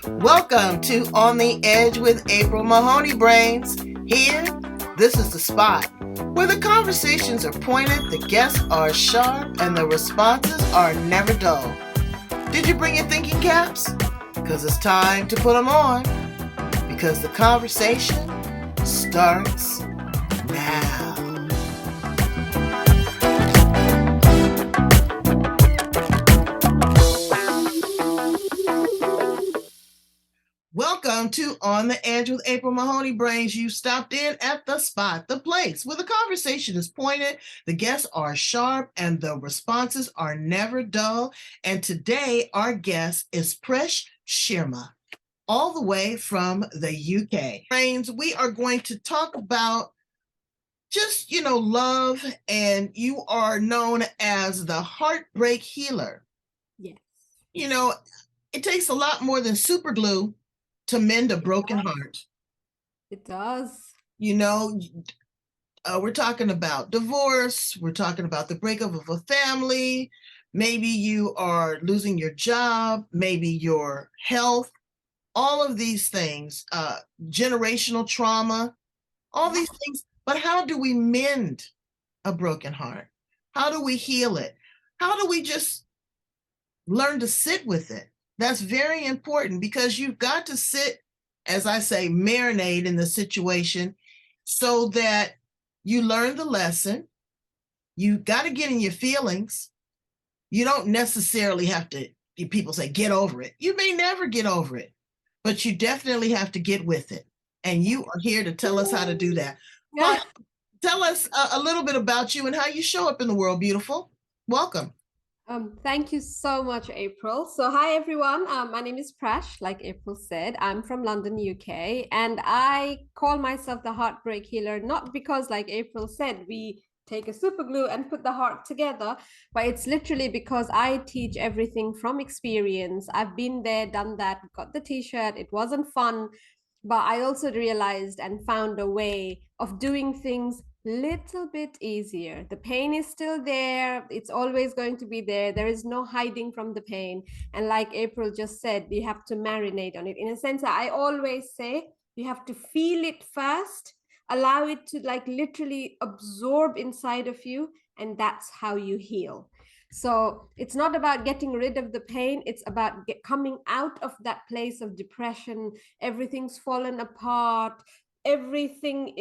Welcome to On the Edge with April Mahoney Brains. Here, this is the spot where the conversations are pointed, the guests are sharp, and the responses are never dull. Did you bring your thinking caps? Because it's time to put them on. Because the conversation starts now. Welcome to On the Edge with April Mahoney Brains. You stopped in at the spot, the place where the conversation is pointed, the guests are sharp, and the responses are never dull. And today, our guest is Prash Sharma, all the way from the UK. Brains, we are going to talk about just, love, and you are known as the Heartbreak Healer. Yes. It takes a lot more than super glue to mend a broken heart. It does. We're talking about divorce. We're talking about the breakup of a family. Maybe you are losing your job, maybe your health, all of these things, generational trauma, all these things. But how do we mend a broken heart? How do we heal it? How do we just learn to sit with it? That's very important because you've got to sit, as I say, marinate in the situation so that you learn the lesson. You got to get in your feelings. You don't necessarily have to, people say, get over it. You may never get over it, but you definitely have to get with it. And you are here to tell us how to do that. Yeah. Tell us a little bit about you and how you show up in the world, beautiful. Welcome. Thank you so much, April. So hi, everyone. My name is Prash, like April said. I'm from London, UK, and I call myself the Heartbreak Healer, not because, like April said, we take a super glue and put the heart together, but it's literally because I teach everything from experience. I've been there, done that, got the t-shirt. It wasn't fun, but I also realized and found a way of doing things little bit easier. The pain is still there. It's always going to be there. There is no hiding from the pain. And like April just said, you have to marinate on it. In a sense, I always say you have to feel it first, allow it to like literally absorb inside of you, and that's how you heal. So it's not about getting rid of the pain. It's about coming out of that place of depression. Everything's fallen apart. Everything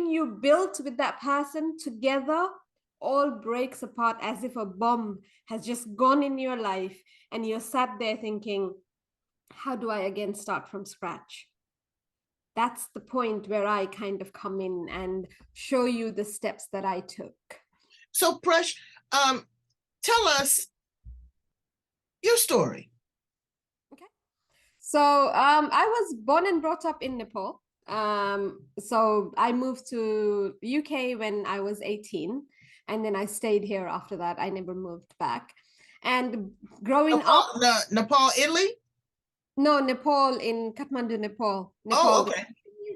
you built with that person together all breaks apart as if a bomb has just gone in your life, and you're sat there thinking, how do I again start from scratch? That's the point where I kind of come in and show you the steps that I took. So Prash, tell us your story. Okay. So I was born and brought up in Nepal. So I moved to UK when I was 18, and then I stayed here after that. I never moved back. And growing up, Nepal, Italy? No, Nepal, in Kathmandu, Nepal. Oh, okay.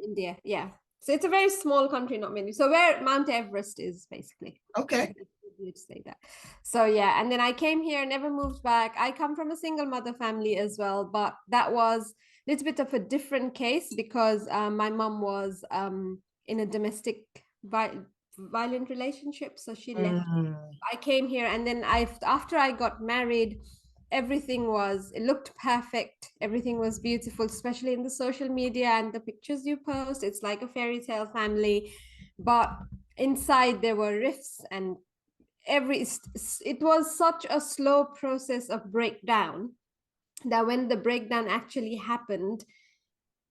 India, yeah. So it's a very small country, not many. So where Mount Everest is, basically. Okay. You'd say that. So yeah, and then I came here, never moved back. I come from a single mother family as well, but that was a little bit of a different case because my mom was in a domestic violent relationship, so she left. I came here, and then after I got married, it looked perfect. Everything was beautiful, especially in the social media and the pictures you post. It's like a fairy tale family, but inside there were rifts, and it was such a slow process of breakdown that when the breakdown actually happened,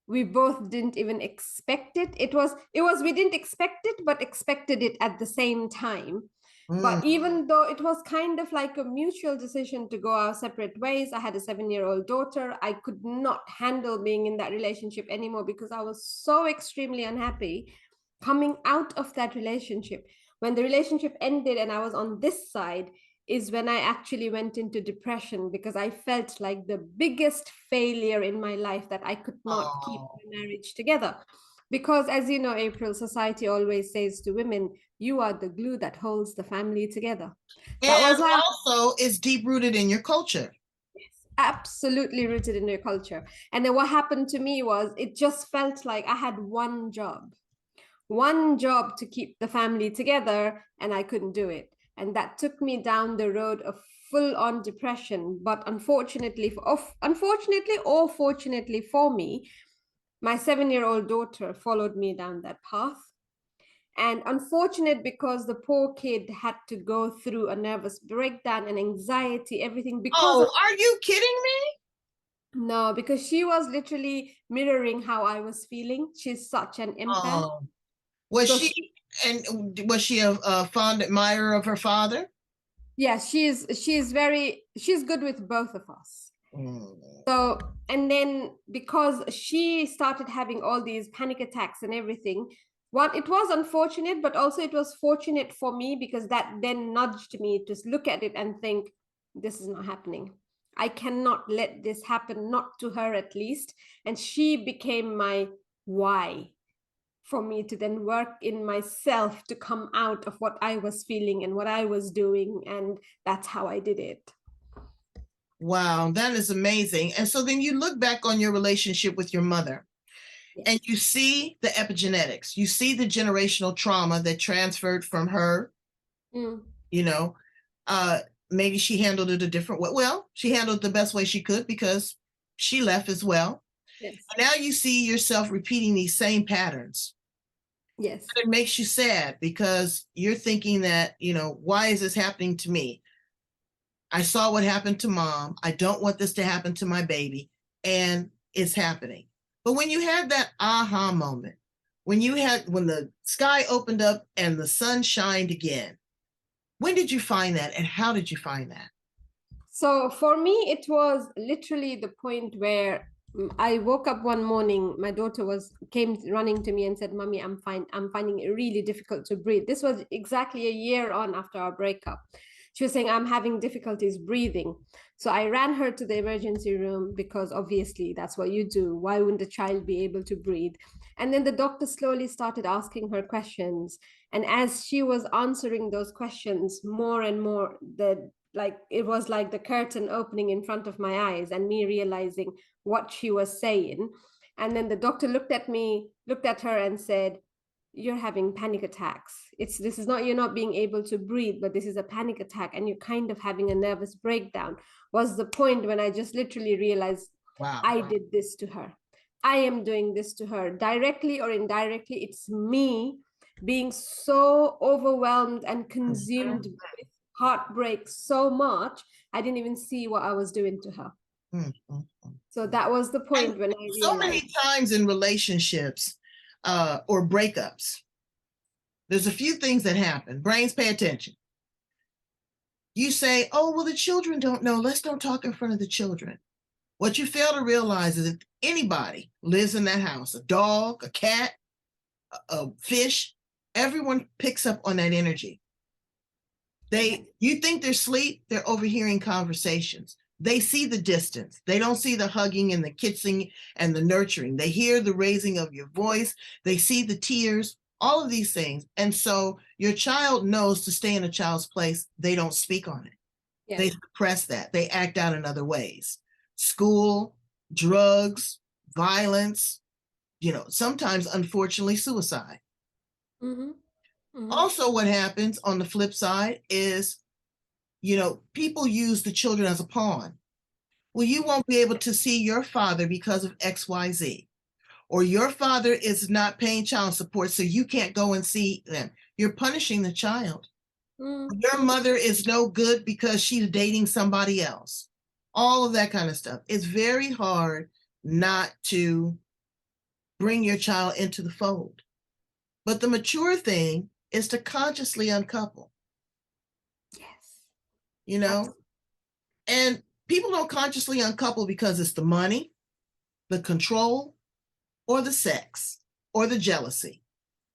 we both didn't even expect it. It was we didn't expect it, but expected it at the same time. But even though it was kind of like a mutual decision to go our separate ways, I had a 7-year-old daughter. I could not handle being in that relationship anymore because I was so extremely unhappy coming out of that relationship. When the relationship ended and I was on this side is when I actually went into depression because I felt like the biggest failure in my life, that I could not keep my marriage together. Because as you know, April, society always says to women, you are the glue that holds the family together. And also it's deep rooted in your culture. Yes. absolutely rooted in their culture. And then what happened to me was it just felt like I had one job to keep the family together, and I couldn't do it. And that took me down the road of full on depression. But unfortunately or fortunately for me, my 7-year-old daughter followed me down that path. And unfortunate because the poor kid had to go through a nervous breakdown and anxiety, everything because of. Oh, are you kidding me? No, because she was literally mirroring how I was feeling. She's such an empath. Oh, was So she, she, and was she a fond admirer of her father? yeah, she's good with both of us. Mm. So, and then because she started having all these panic attacks and everything, one, it was unfortunate, but also it was fortunate for me because that then nudged me to look at it and think, this is not happening. I cannot let this happen, not to her at least. And she became my why for me to then work in myself to come out of what I was feeling and what I was doing. And that's how I did it. Wow, that is amazing. And so then you look back on your relationship with your mother Yes. and you see the epigenetics, you see the generational trauma that transferred from her, Mm. you know, uh, maybe she handled it a different way. Well, she handled it the best way she could because she left as well. Yes. And now you see yourself repeating these same patterns. Yes. It makes you sad because you're thinking that, why is this happening to me? I saw what happened to mom. I don't want this to happen to my baby. And it's happening. But when you had that aha moment, when the sky opened up and the sun shined again, when did you find that and how did you find that? So for me, it was literally the point where I woke up one morning. My daughter came running to me and said, "Mommy, I'm fine. I'm finding it really difficult to breathe." This was exactly a year on after our breakup. She was saying, "I'm having difficulties breathing." So I ran her to the emergency room because obviously that's what you do. Why wouldn't a child be able to breathe? And then the doctor slowly started asking her questions. And as she was answering those questions, more and more, it was like the curtain opening in front of my eyes and me realizing what she was saying. And then the doctor looked at her and said, "You're having panic attacks. This is not, you're not being able to breathe, but this is a panic attack and you're kind of having a nervous breakdown." Was the point when I just literally realized Wow. I did this to her. I am doing this to her directly or indirectly. It's me being so overwhelmed and consumed with heartbreak so much, I didn't even see what I was doing to her. Mm-hmm. So that was the And point when I so many realized. times in relationships or breakups, there's a few things that happen. Brains, pay attention. You say, oh, well, the children don't know. Let's don't talk in front of the children. What you fail to realize is if anybody lives in that house, a dog, a cat, a fish, everyone picks up on that energy. You think they're asleep, they're overhearing conversations. They see the distance. They don't see the hugging and the kissing and the nurturing. They hear the raising of your voice. They see the tears, all of these things. And so your child knows to stay in a child's place. They don't speak on it. Yeah. They suppress that. They act out in other ways. School, drugs, violence, sometimes, unfortunately, suicide. Mm-hmm. Mm-hmm. Also, what happens on the flip side is, people use the children as a pawn. Well, you won't be able to see your father because of XYZ, or your father is not paying child support, so you can't go and see them. You're punishing the child. Mm-hmm. Your mother is no good because she's dating somebody else. All of that kind of stuff. It's very hard not to bring your child into the fold. But the mature thing is to consciously uncouple, Yes. you know? Absolutely. And people don't consciously uncouple because it's the money, the control, or the sex, or the jealousy.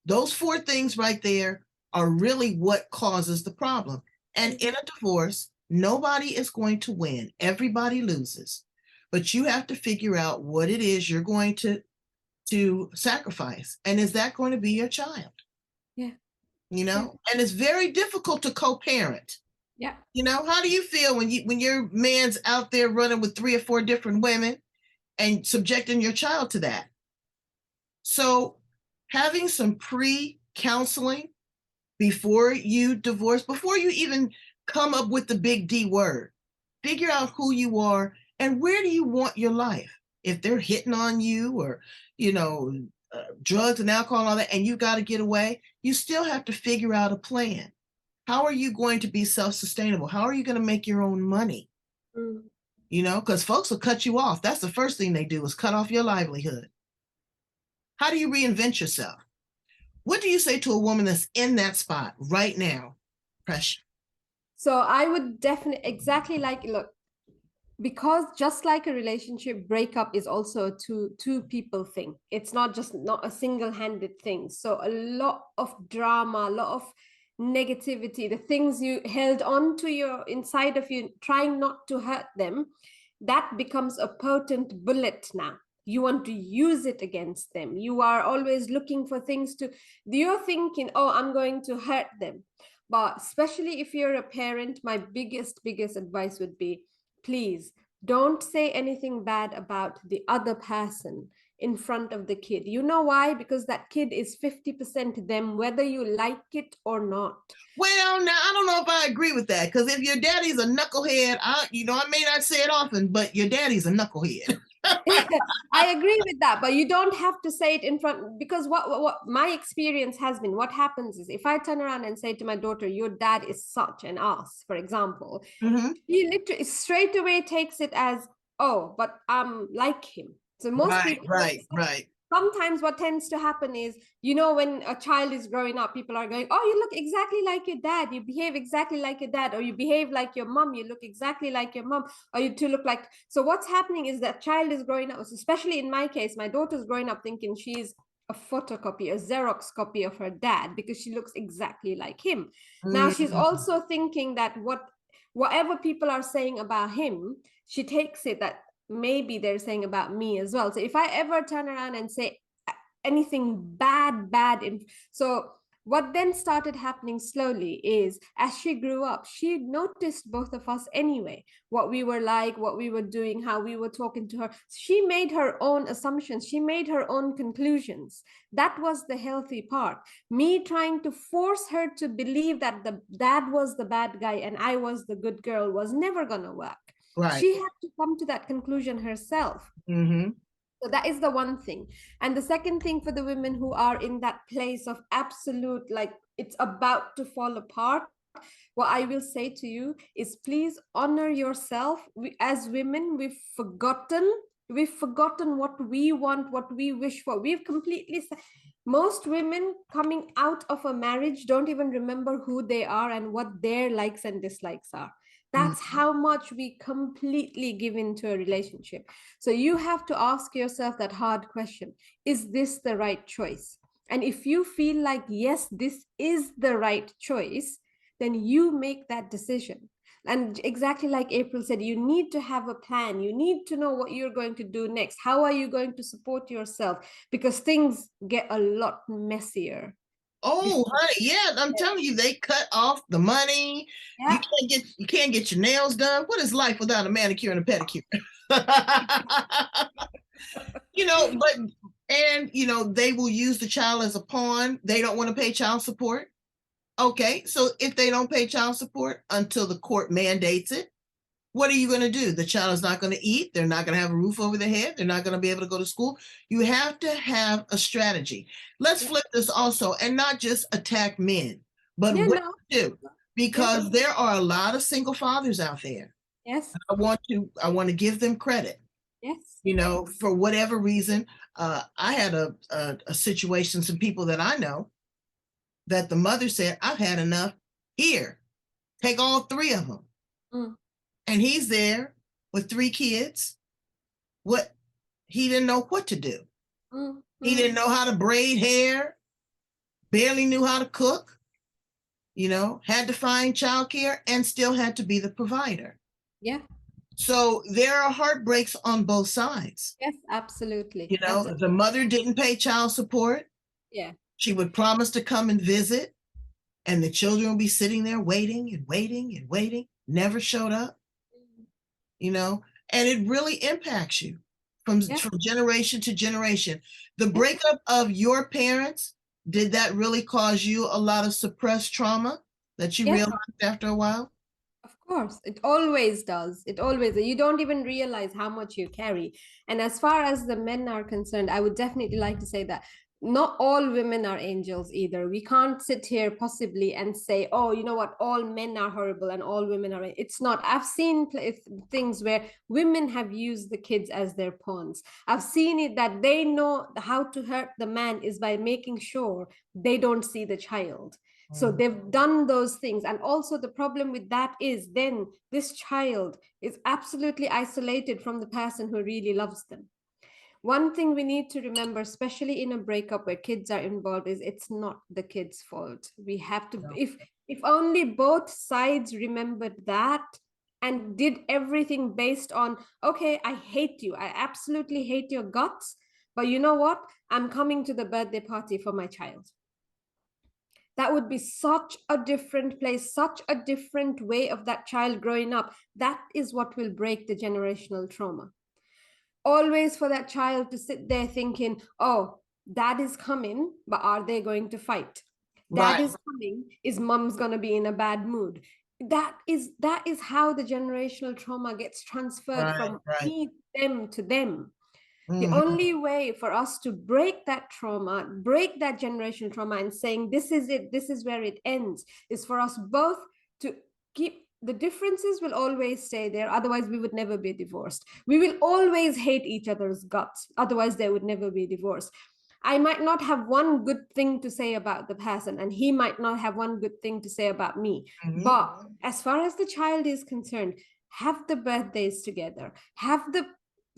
Those four things right there are really what causes the problem. And in a divorce, nobody is going to win. Everybody loses. But you have to figure out what it is you're going to sacrifice. And is that going to be your child? Yeah. You Yeah. know? And it's very difficult to co-parent. Yeah. You know, how do you feel when your man's out there running with 3 or 4 different women and subjecting your child to that? So having some pre-counseling before you divorce, before you even come up with the big D word, figure out who you are and where do you want your life. If they're hitting on you or, you know, drugs and alcohol and all that, and you got to get away, you still have to figure out a plan. How are you going to be self-sustainable? How are you going to make your own money? Mm. You know, because folks will cut you off. That's the first thing they do is cut off your livelihood. How do you reinvent yourself? What do you say to a woman that's in that spot right now? Pressure. So I would definitely exactly like, look, because just like a relationship, breakup is also a two people thing. It's not just not a single-handed thing. So a lot of drama, a lot of negativity, the things you held on to your inside of you, trying not to hurt them, that becomes a potent bullet now. You want to use it against them. You are always looking for things to, you're thinking, oh, I'm going to hurt them. But especially if you're a parent, my biggest advice would be, please don't say anything bad about the other person in front of the kid. You know why? Because that kid is 50% them, whether you like it or not. Well, now I don't know if I agree with that because if your daddy's a knucklehead, I may not say it often, but your daddy's a knucklehead. I agree with that, but you don't have to say it in front, because what my experience has been, what happens is if I turn around and say to my daughter, your dad is such an ass, for example, Mm-hmm. he literally straight away takes it as, oh, but I'm like him. So most Right, people, right, right. sometimes what tends to happen is, you know, when a child is growing up, people are going, oh, you look exactly like your dad, you behave exactly like your dad, or you behave like your mom, you look exactly like your mom, or you two look like. So what's happening is that child is growing up, especially in my case, my daughter's growing up thinking she's a photocopy, a Xerox copy of her dad because she looks exactly like him. Now she's Mm-hmm. also thinking that whatever people are saying about him, she takes it that maybe they're saying about me as well. So if I ever turn around and say anything bad in, so what then started happening slowly is as she grew up, she noticed both of us anyway, what we were like, what we were doing, how we were talking to her. She made her own assumptions, she made her own conclusions. That was the healthy part. Me trying to force her to believe that the dad was the bad guy and I was the good girl was never going to work. Right. She had to come to that conclusion herself. Mm-hmm. So that is the one thing. And the second thing for the women who are in that place of absolute, like it's about to fall apart, what I will say to you is please honor yourself. As women, we've forgotten what we want, what we wish for. We've completely, most women coming out of a marriage don't even remember who they are and what their likes and dislikes are. That's Mm-hmm. how much we completely give into a relationship. So you have to ask yourself that hard question: is this the right choice? And if you feel like, yes, this is the right choice, then you make that decision. And exactly like April said, you need to have a plan. You need to know what you're going to do next. How are you going to support yourself? Because things get a lot messier. Oh, Before. honey, yeah, I'm telling you, they cut off the money. Yeah. You can't get your nails done. What is life without a manicure and a pedicure? You know, they will use the child as a pawn. They don't want to pay child support. Okay, so if they don't pay child support until the court mandates it, what are you going to do? The child is not going to eat. They're not going to have a roof over their head. They're not going to be able to go to school. You have to have a strategy. Let's Yeah. flip this also and not just attack men, but Yeah, women no. too, Yeah. because there are a lot of single fathers out there. Yes. I want to give them credit. Yes. You know, for whatever reason, I had a situation. Some people that I know that the mother said, "I've had enough. Here, take all 3 of them." Mm. And he's there with 3 kids. What he didn't know what to do. Mm. He Mm. didn't know how to braid hair, barely knew how to cook, had to find childcare and still had to be the provider. Yeah. So there are heartbreaks on both sides. Yes, absolutely. You know, Absolutely. the mother didn't pay child support. Yeah. She would promise to come and visit. and the children will be sitting there waiting and waiting and waiting, never showed up, and it really impacts you Yeah, from generation to generation. The yeah. breakup of your parents, did that really cause you a lot of suppressed trauma that you Yes. realized after a while? Of course, it always does. It always, you don't even realize how much you carry. And as far as the men are concerned, I would definitely like to say that not all women are angels either. We can't sit here possibly and say, oh, you know what, all men are horrible and all women are. It's not. I've seen things where women have used the kids as their pawns. I've seen it that they know how to hurt the man is by making sure they don't see the child. So Mhm. they've done those things. And also, the problem with that is then this child is absolutely isolated from the person who really loves them. One thing we need to remember, especially in a breakup where kids are involved, is it's not the kid's fault. We have to, if only both sides remembered that and did everything based on, okay, I hate you. I absolutely hate your guts. But you know what? I'm coming to the birthday party for my child. That would be such a different place, such a different way of that child growing up. That is what will break the generational trauma. Always for that child to sit there thinking, oh, dad is coming, but are they going to fight? Dad Right, is coming, is mom's going to be in a bad mood? That is how the generational trauma gets transferred right, from right. me, them to them. The Mhm. only way for us to break that trauma, break that generational trauma, and saying, this is it, this is where it ends, is for us both to keep the differences will always stay there. Otherwise, we would never be divorced. We will always hate each other's guts. Otherwise, there would never be divorce. I might not have one good thing to say about the person, and he might not have one good thing to say about me. Mhm. But as far as the child is concerned, have the birthdays together, have the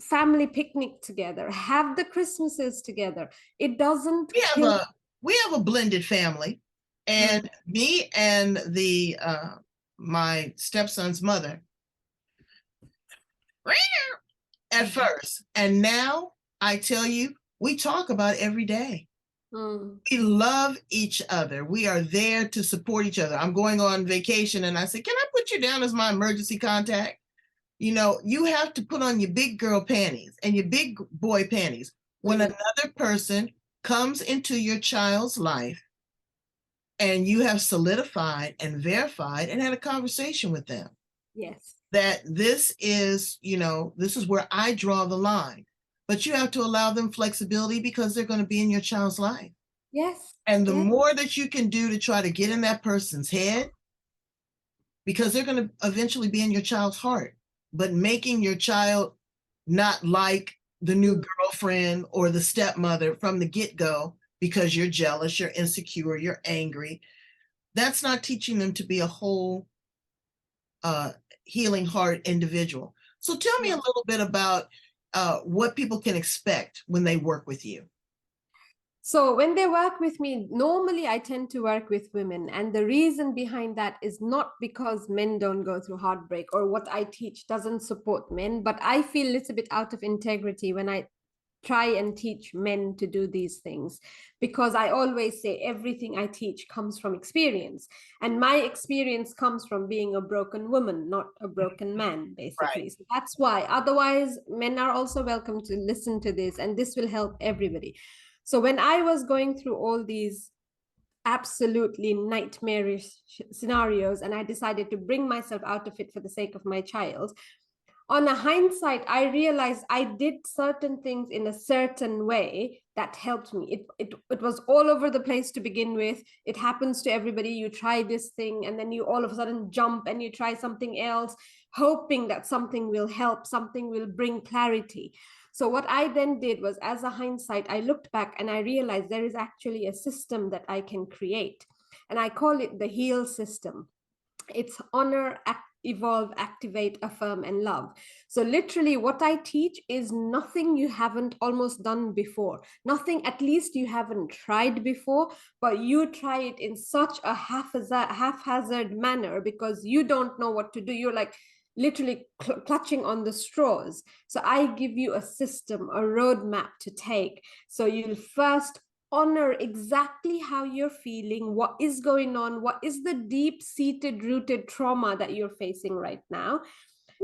family picnic together, have the Christmases together. It doesn't We have kill. a we have a blended family, Mm, and me and the my stepson's mother at mm, first, and now I tell you, we talk about every day. mm. We love each other. We are there to support each other. I'm going on vacation, and I said, "Can I put you down as my emergency contact?" You have to put on your big girl panties and your big boy panties when Mm. another person comes into your child's life and you have solidified and verified and had a conversation with them Yes, that this is where I draw the line. But you have to allow them flexibility because they're going to be in your child's life. yes, And the yes, more that you can do to try to get in that person's head, because they're going to eventually be in your child's heart, but making your child not like the new mm. girlfriend or the stepmother from the get go because you're jealous, you're insecure, you're angry. That's not teaching them to be a whole uh, healing heart individual. So tell me a No. little bit about what people can expect when they work with you. So when they work with me, normally I tend to work with women. And the reason behind that is not because men don't go through heartbreak or what I teach doesn't support men, but I feel a little bit out of integrity when I try and teach men to do these things, because I always say everything I teach comes from experience, and my experience comes from being a broken woman, not a broken man, Right. basically. So that's why. Otherwise, men are also welcome to listen to this, and this will help everybody. So when I was going through all these absolutely nightmarish scenarios and I decided to bring myself out of it for the sake of my child, on a hindsight, I realized I did certain things in a certain way that helped me. It was all over the place to begin with. It happens to everybody. You try this thing and then you all of a sudden jump and you try something else, hoping that something will help, something will bring clarity. So what I then did was, as a hindsight, I looked back and I realized there is actually a system that I can create. And I call it the H.E.A.L system. It's honor, evolve, activate, affirm, and love. So literally what I teach is nothing you haven't almost done before, nothing at least you haven't tried before, but you try it in such a haphazard manner because you don't know what to do. You're like literally clutching on the straws. So I give you a system, a roadmap to take. So you'll first honor exactly how you're feeling, what is going on, what is the deep-seated, rooted trauma that you're facing right now.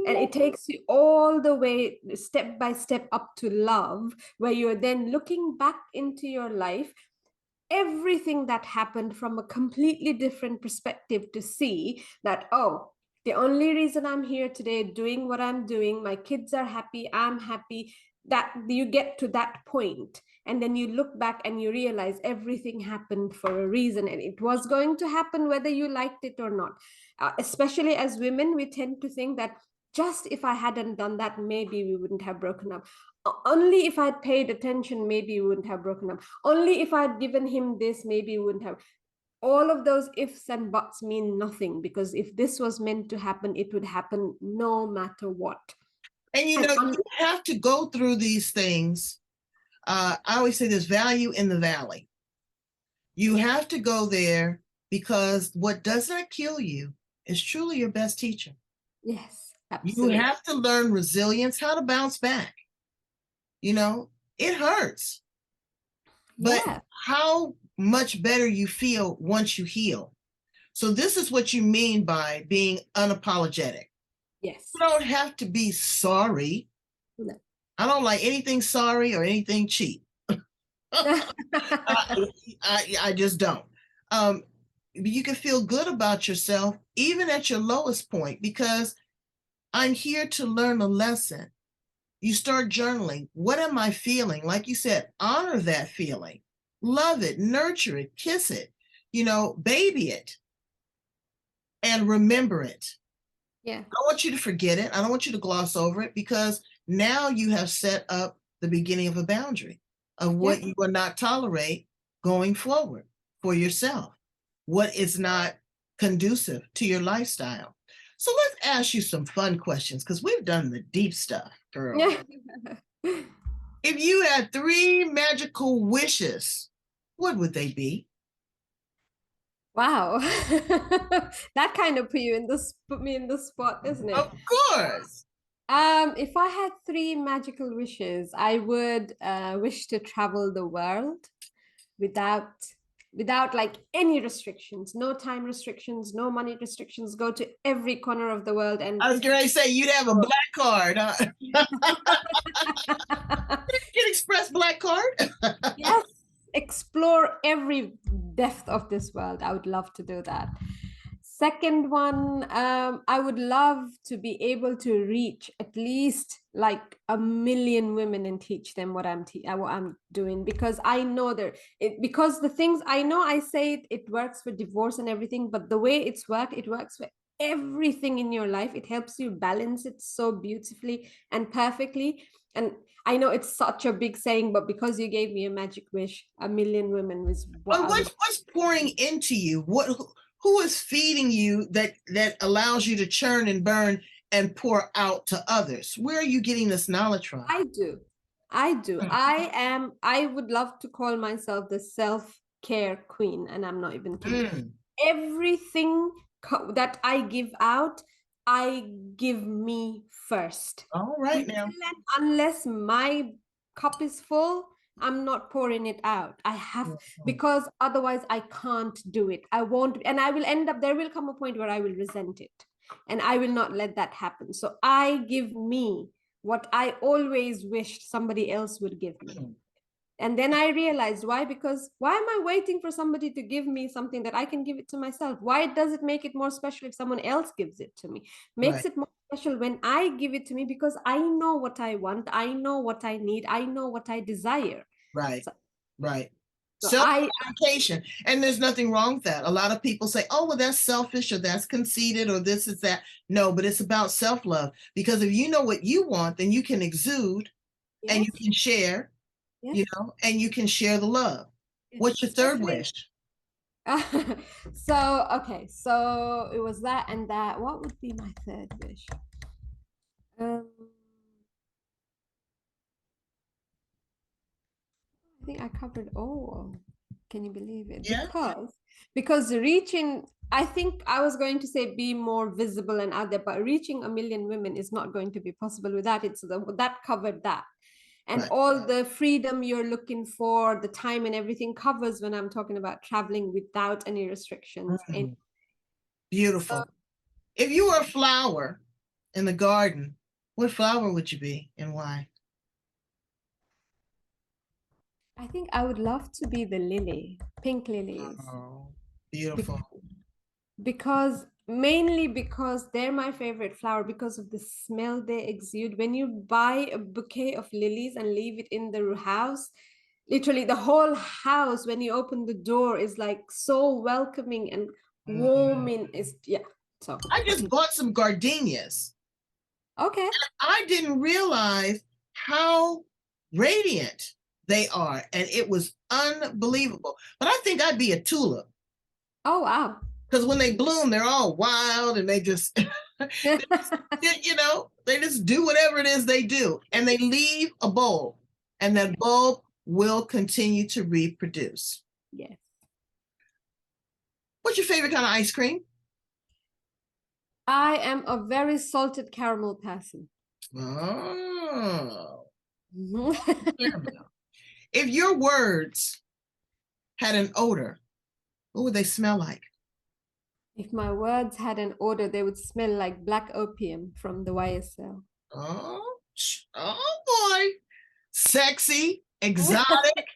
And it takes you all the way, step by step, up to love, where you're then looking back into your life, everything that happened from a completely different perspective, to see that, oh, the only reason I'm here today doing what I'm doing, my kids are happy, I'm happy, that you get to that point. And then you look back and you realize everything happened for a reason, and it was going to happen whether you liked it or not. Especially as women, we tend to think that just if I hadn't done that, maybe we wouldn't have broken up. Only if I'd paid attention, maybe we wouldn't have broken up. Only if I'd given him this, maybe we wouldn't have. All of those ifs and buts mean nothing, because if this was meant to happen, it would happen no matter what. And you know, you have to go through these things. I always say there's value in the valley. You have to go there, because what does not kill you is truly your best teacher. Yes, absolutely. You have to learn resilience, how to bounce back. You know, it hurts, but Yeah. how much better you feel once you heal. So this is what you mean by being unapologetic. Yes. You don't have to be sorry. No. I don't like anything sorry or anything cheap. I just don't. You can feel good about yourself even at your lowest point, because I'm here to learn a lesson. You start journaling. What am I feeling? Like you said, honor that feeling, love it, nurture it, kiss it, you know, baby it, and remember it. Yeah. I don't want you to forget it. I don't want you to gloss over it, because now you have set up the beginning of a boundary of what you will not tolerate going forward for yourself, what is not conducive to your lifestyle. So let's ask you some fun questions, because we've done the deep stuff, girl. If you had 3 magical wishes, what would they be? Wow. That kind of put me in the spot, isn't it? Of course. If I had 3 magical wishes, I would wish to travel the world without like any restrictions, no time restrictions, no money restrictions, go to every corner of the world. And I was going to say you'd have a black card. Get Express black card. Yes, explore every depth of this world. I would love to do that. Second one, I would love to be able to reach at least like 1 million women and teach them what I'm doing, because I know because the things I know, I say it works for divorce and everything, but the way it works for everything in your life. It helps you balance it so beautifully and perfectly. And I know it's such a big saying, but because you gave me a magic wish, 1 million women was what But what's pouring into you? Who is feeding you that allows you to churn and burn and pour out to others? Where are you getting this knowledge from? I do. I would love to call myself the self-care queen, and I'm not even kidding. Everything that I give out, I give me first. All right now. Unless my cup is full, I'm not pouring it out. I have, because otherwise I can't do it. I won't, and I will end up, there will come a point where I will resent it, and I will not let that happen. So I give me what I always wished somebody else would give me. And then I realized why, because why am I waiting for somebody to give me something that I can give it to myself? Why does it make it more special if someone else gives it to me? Makes it more special when I give it to me, because I know what I want, I know what I need, I know what I desire. Right. Right. So Self-gratification. And there's nothing wrong with that. A lot of people say, oh, well, that's selfish, or that's conceited, or this is that. No, but it's about self-love. Because if you know what you want, then you can exude and you can share, you know, and you can share the love. What's your third wish? So, okay. So it was that and that. What would be my third wish? I think I covered all. Can you believe it? Yeah. Because reaching, I think I was going to say be more visible and out there, but reaching 1 million women is not going to be possible with that. That covered that. And all the freedom you're looking for, the time and everything covers when I'm talking about traveling without any restrictions. Beautiful. If you were a flower in the garden, what flower would you be and why? I think I would love to be the lily, pink lilies. Oh, beautiful. Because mainly because they're my favorite flower because of the smell they exude. When you buy a bouquet of lilies and leave it in the house, literally the whole house, when you open the door, is like so welcoming and warming. Is so I just bought some gardenias. okay. I didn't realize how radiant they are, and it was unbelievable. But I think I'd be a tulip. Oh wow. Because when they bloom, they're all wild and they just, they just do whatever it is they do. And they leave a bulb, and that bulb will continue to reproduce. Yes. What's your favorite kind of ice cream? I am a very salted caramel person. Oh. If your words had an odor, what would they smell like? If my words had an odor, they would smell like black opium from the YSL. Oh, oh boy. Sexy, exotic.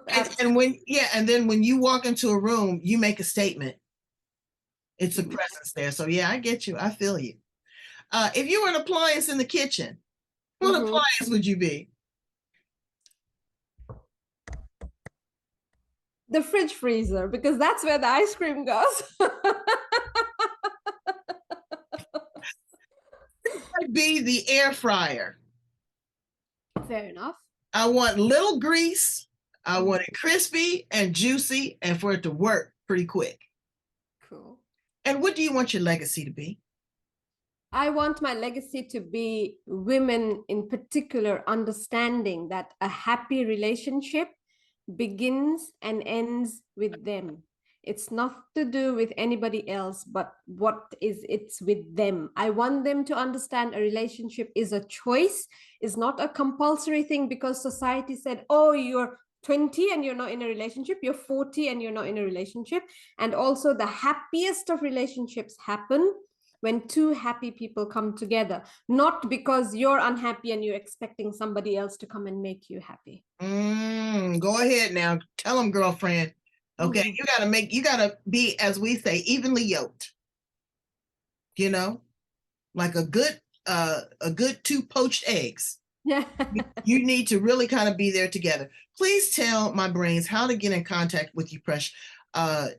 And then when you walk into a room, you make a statement. It's a presence there. So yeah, I get you. I feel you. If you were an appliance in the kitchen, what appliance would you be? The fridge freezer, because that's where the ice cream goes. I'd be the air fryer. Fair enough. I want little grease. I want it crispy and juicy and for it to work pretty quick. Cool. And what do you want your legacy to be? I want my legacy to be women in particular understanding that a happy relationship begins and ends with them. It's not to do with anybody else, but it's with them. I want them to understand a relationship is a choice, is not a compulsory thing because society said, oh, you're 20 and you're not in a relationship, you're 40 and you're not in a relationship. And also the happiest of relationships happen when two happy people come together, not because you're unhappy and you're expecting somebody else to come and make you happy. Go ahead now. Tell them, girlfriend. Okay, you gotta be, as we say, evenly yoked. You know, like a good two poached eggs. Yeah. You need to really kind of be there together. Please tell my brains how to get in contact with you, Prash,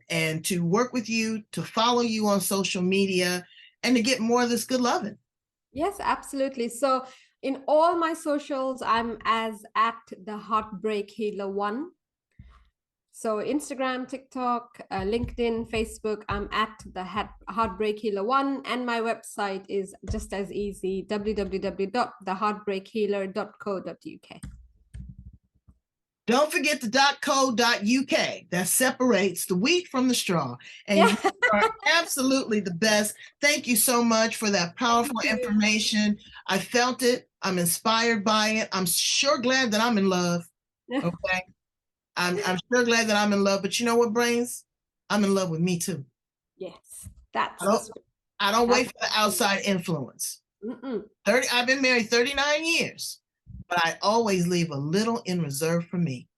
and to work with you, to follow you on social media, and to get more of this good loving. Yes, absolutely. So in all my socials, I'm at the Heartbreak Healer 1. So Instagram, TikTok, LinkedIn, Facebook, I'm at the Heartbreak Healer 1. And my website is just as easy, www.theheartbreakhealer.co.uk. Don't forget the .co.uk. That separates the wheat from the straw. And you are absolutely the best. Thank you so much for that powerful information. I felt it. I'm inspired by it. I'm sure glad that I'm in love. Okay. I'm sure glad that I'm in love. But you know what, Brains? I'm in love with me too. Yes. I don't wait for the outside influence. 30. I've been married 39 years. But I always leave a little in reserve for me.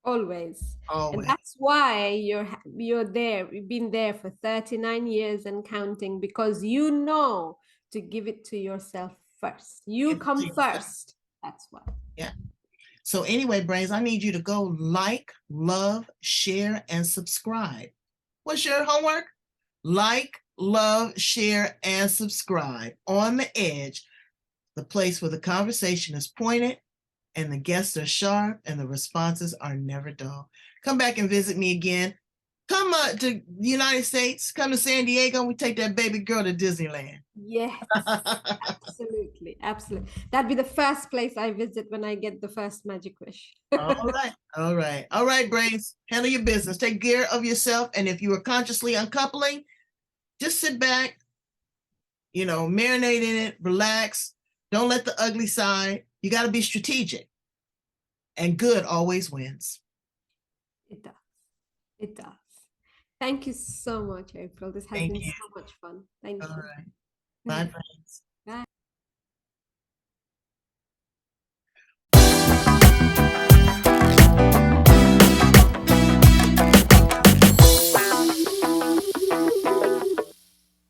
Always. Always. And that's why you're there. You've been there for 39 years and counting because you know to give it to yourself first. You come first. That's why. Yeah. So anyway, Brains, I need you to go like, love, share, and subscribe. What's your homework? Like, love, share, and subscribe. On the Edge, the place where the conversation is pointed and the guests are sharp and the responses are never dull. Come back and visit me again. Come to the United States. Come to San Diego and we take that baby girl to Disneyland. Yes, absolutely. Absolutely. That'd be the first place I visit when I get the first magic wish. All right. All right. All right, Brains. Handle your business. Take care of yourself. And if you are consciously uncoupling, just sit back, marinate in it, relax. Don't let the ugly side You got to be strategic, and good always wins. It does. It does. Thank you so much, April. This has Thank been you. so much fun. Thank All you. right. Bye, friends.